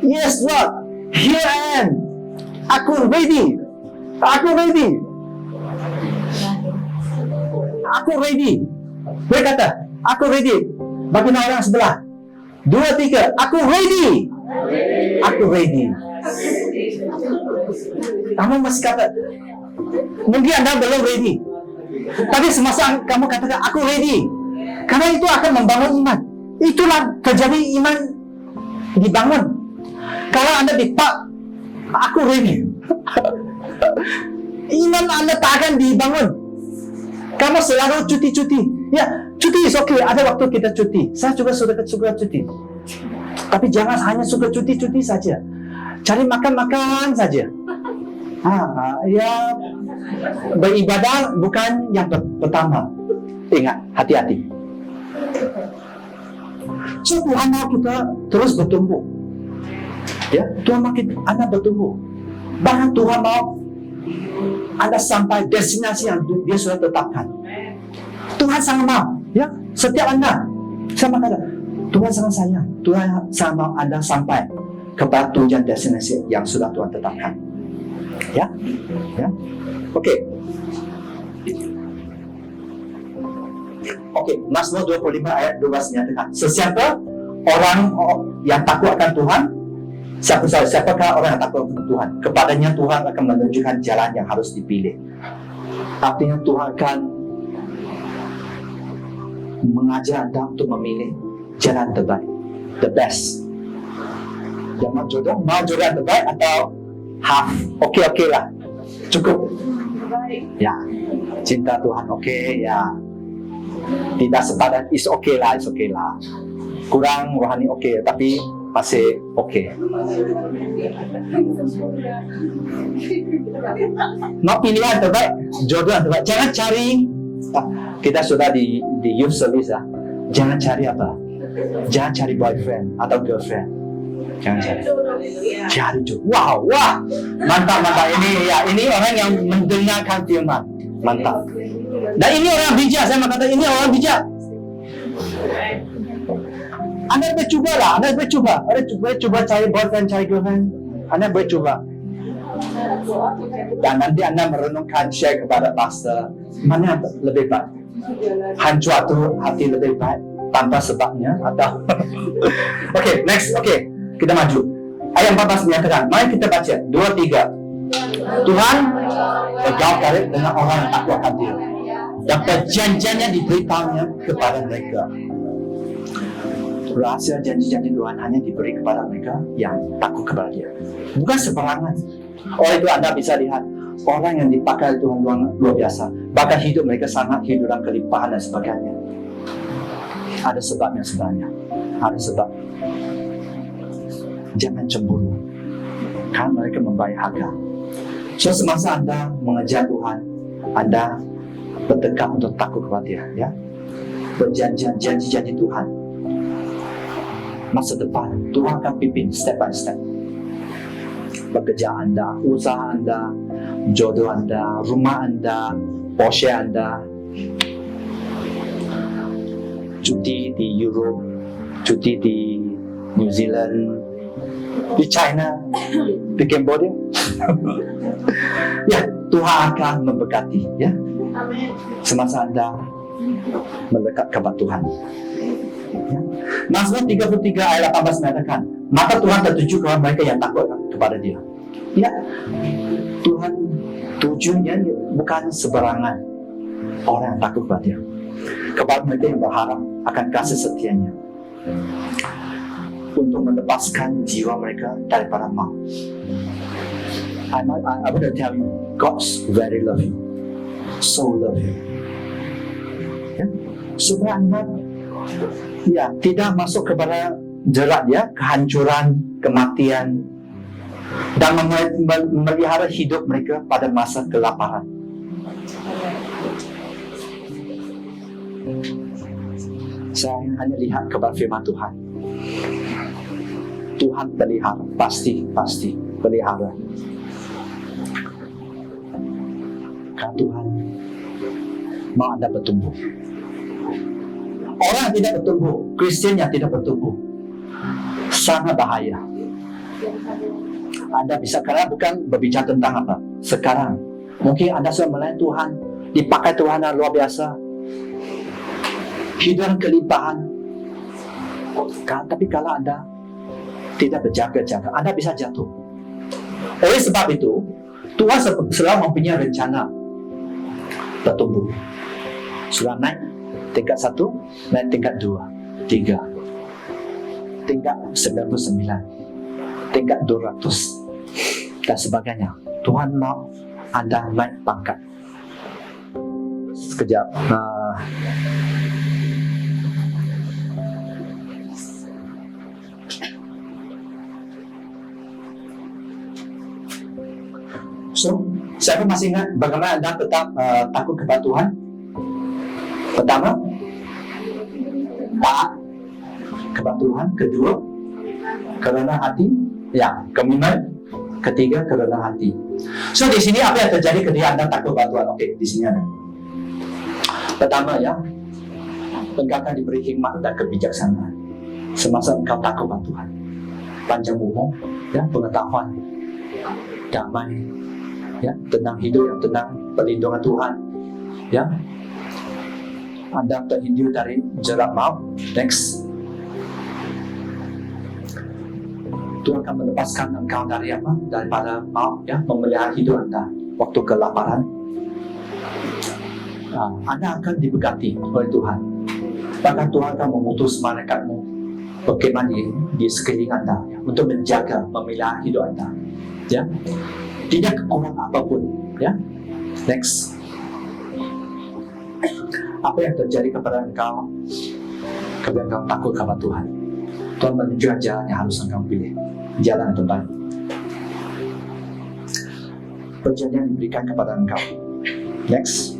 Speaker 4: Yes Lord, here I am. Aku ready. Boleh kata, aku ready. Bagi orang sebelah. 2, 3, aku ready. Kamu masih kata, mungkin anda belum ready. Tapi semasa kamu katakan, aku ready. Karena itu akan membangun iman. Itulah terjadi iman dibangun. Kalau anda dipak, aku ready. Iman anda tak akan dibangun. Kamu selalu cuti. Ya, cuti is okay. Ada waktu kita cuti. Saya juga suka cuti. Tapi jangan hanya suka cuti saja. Cari makan saja. Ya, beribadah bukan yang pertama. Ingat, hati-hati. So, Tuhan mau kita terus bertumbuh. Ya, Tuhan mau anda bertumbuh. Bahkan Tuhan mau anda sampai destinasi yang dia sudah tetapkan. Tuhan sangat mau, ya, setiap anda sama kata Tuhan sangat sayang. Tuhan sangat mau anda sampai kepada tujuan destinasi yang sudah Tuhan tetapkan. Ya. Oke, Mazmur 25 ayat 12 menyatakan, sesiapa orang yang takut akan Tuhan, siapakah orang yang takut akan Tuhan? Kepadanya Tuhan akan menunjukkan jalan yang harus dipilih. Artinya Tuhan akan mengajar anda untuk memilih jalan terbaik, the best. Yang mau jodoh yang terbaik atau half, oke lah, cukup. Ya, cinta Tuhan oke, ya. Tidak sepadan, is okay lah. Kurang rohani oke, tapi masih oke. Mau pilihan terbaik, jodoh yang terbaik. Jangan cari, kita sudah di youth service ya. Jangan cari apa? Jangan cari boyfriend atau girlfriend. Jangan cari jodoh. Wah, mantap. Ini orang yang mendengarkan firman, mantap. Dan ini orang bijak, saya mau kata ini orang bijak. Anda boleh cuba. Anda boleh cuba cari boyfriend, cari girlfriend. Anda boleh cuba. Dan nanti Anda merenungkan, share kepada pastor, mana lebih baik? Hancur atau hati lebih baik tanpa sebabnya atau Oke, next. Kita maju. Ayat 14 menyatakan, mari kita baca 2, 3. Tuhan bergaul karib dengan orang yang takut akan Dia, dan perjanjiannya diberitahunya kepada mereka. Rahasia janji-janji Tuhan hanya diberi kepada mereka yang takut kepada Dia, bukan sembarangan. Oleh itu Anda bisa lihat orang yang dipakai Tuhan luar biasa, bahkan hidup mereka sangat hidup dalam kelimpahan dan sebagainya. Ada sebabnya sebenarnya. Ada sebab. Jangan cemburu, kan mereka membayar harga. So, semasa Anda mengejar Tuhan, Anda bertekad untuk takut kepada Dia, ya. Perjanjian, janji-janji Tuhan. Masa depan, Tuhan akan pimpin step by step. Pekerjaan Anda, usaha Anda, jodoh Anda, rumah Anda, Porsche Anda, cuti di Europe, cuti di New Zealand, di China, di Cambodia. Ya, Tuhan akan memberkati ya. Semasa Anda mendekat kepada Tuhan. Ya. Mazmur 33 ayat 18 mengatakan, maka Tuhan tertuju kepada mereka yang takut kepada Dia. Ya, Tuhan tujuannya bukan sebarangan orang yang takut kepada Dia, kepada mereka yang berharap akan kasih setianya untuk melepaskan jiwa mereka daripada maut. I want to tell you, God's very love you, so love you. Ya, supaya Anda ya tidak masuk kepada jerat ya kehancuran, kematian, dan memelihara hidup mereka pada masa kelaparan. Saya hanya lihat kepada firman Tuhan. Tuhan pelihara, pasti pelihara. Karena Tuhan mau Anda bertumbuh. Orang yang tidak bertumbuh, Kristen yang tidak bertumbuh, sangat bahaya. Anda bisa, karena bukan berbicara tentang apa sekarang. Mungkin Anda sudah melayani Tuhan, dipakai Tuhan yang luar biasa, hidup kelimpahan. Tapi kalau Anda tidak berjaga-jaga, Anda bisa jatuh. Oleh sebab itu, Tuhan selalu mempunyai rencana bertumbuh. Sudah naik tingkat 1, naik tingkat 2, 3, tingkat 99, tingkat 200, dan sebagainya. Tuhan mau Anda naik pangkat. Sekejap. So, siapa masih ingat bagaimana Anda tetap takut kepada Tuhan? Pertama, taat kepada Tuhan. Kedua, kerendahan hati. Ya, ketiga, kerendahan hati. So, di sini apa yang terjadi ketika Anda takut kepada Tuhan? Oke, di sini ada. Pertama ya, engkau akan diberi hikmat dan kebijaksanaan semasa engkau takut kepada Tuhan. Panjang umur, ya, pengetahuan, damai, ya, tenang hidup yang tenang, perlindungan Tuhan, ya. Anda terhindar dari jerat maut. Next, Tuhan akan melepaskan engkau dari apa? Daripada maut, ya, memelihara hidup Anda waktu kelaparan. Anda akan diberkati oleh Tuhan. Bahkan Tuhan akan mengutus malaikatmu berkemah di sekeliling Anda, ya, untuk menjaga, memelihara hidup Anda. Ya, tidak kekurangan apapun. Ya, next. Apa yang terjadi kepada engkau ketika engkau takut kepada Tuhan? Tuhan menunjukkan jalan yang harus engkau pilih, jalan yang terbaik. Perjanjian diberikan kepada engkau. Next.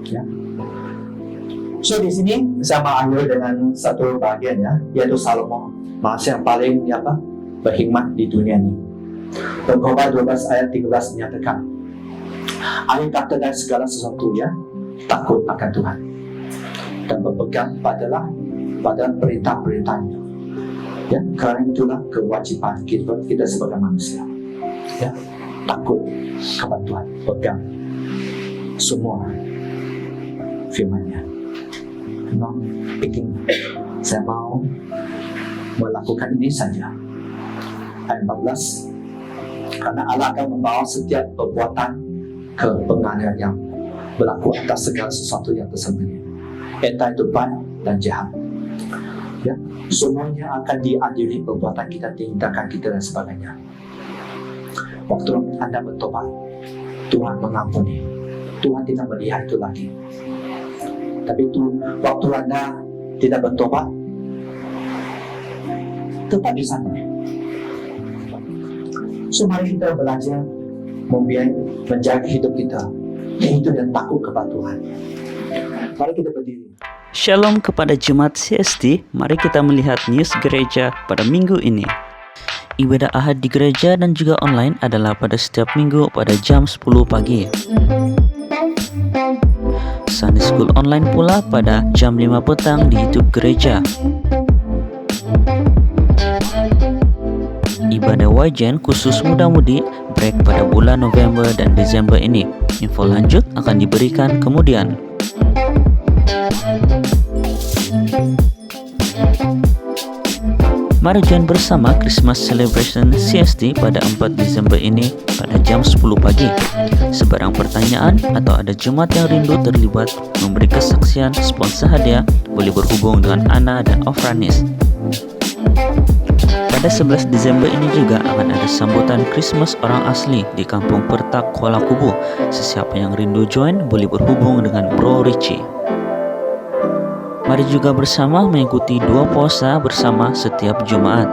Speaker 4: Ya. So di sini saya mengambil dengan satu bagian ya, yaitu Salomo, manusia yang paling berhikmat di dunia ini. Pengkhotbah 12 ayat 13 menyatakan, akhir kata dari segala sesuatu ya, takut akan Tuhan dan berpegang pada perintah-perintahnya. Ya, karena itulah kewajiban kita sebagai manusia. Ya, takut kepada Tuhan, pegang semua firman-Nya. Saya mau melakukan ini saja. Ayat 14, karena Allah akan membawa setiap perbuatan ke pengadilan yang berlaku atas segala sesuatu yang tersembunyi, entah itu baik dan jahat. Ya, semuanya akan diadili perbuatan kita, tindakan kita dan sebagainya. Waktu Anda bertobat, Tuhan mengampuni. Tuhan tidak melihat itu lagi. Tapi itu waktu Anda tidak bertobat, tetap di sana. So mari kita belajar menjaga hidup kita, hidup dan takut kepada Tuhan. Mari kita berdiri.
Speaker 3: Shalom kepada Jemaat CST, mari kita melihat news gereja pada minggu ini. Ibadah Ahad di gereja dan juga online adalah pada setiap minggu pada jam 10 pagi. Sunday School online pula pada jam 5 petang di YouTube gereja. Ibadah wajan khusus muda-mudi break pada bulan November dan Desember ini. Info lanjut akan diberikan kemudian. Mari join bersama Christmas Celebration CST pada 4 Desember ini pada jam 10 pagi. Sebarang pertanyaan atau ada jemaat yang rindu terlibat memberi kesaksian sponsor hadiah boleh berhubung dengan Ana dan Ofranis. Pada 11 Desember ini juga akan ada sambutan Christmas orang asli di Kampung Pertak, Kuala Kubu. Sesiapa yang rindu join boleh berhubung dengan Bro Richie. Mari juga bersama mengikuti 2 puasa bersama setiap Jumaat.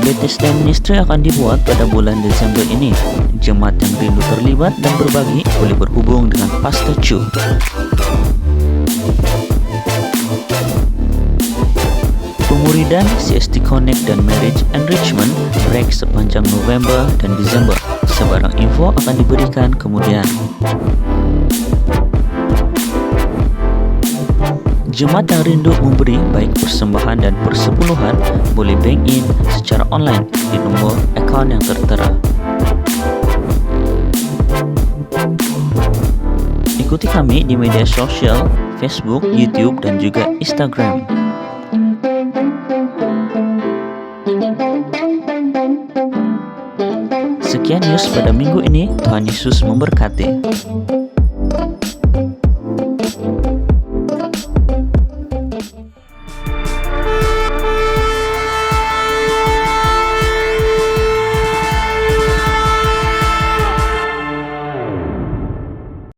Speaker 3: Bethesda Ministry akan dibuat pada bulan Desember ini. Jemaat yang rindu terlibat dan berbagi boleh berhubung dengan Pastor Chu. Pemuridan CST Connect dan Marriage Enrichment break sepanjang November dan Desember. Sebarang info akan diberikan kemudian. Jemaat yang rindu memberi baik persembahan dan persepuluhan boleh bank in secara online di nomor akaun yang tertera. Ikuti kami di media sosial, Facebook, YouTube, dan juga Instagram. Sekian news pada minggu ini. Tuhan Yesus memberkati.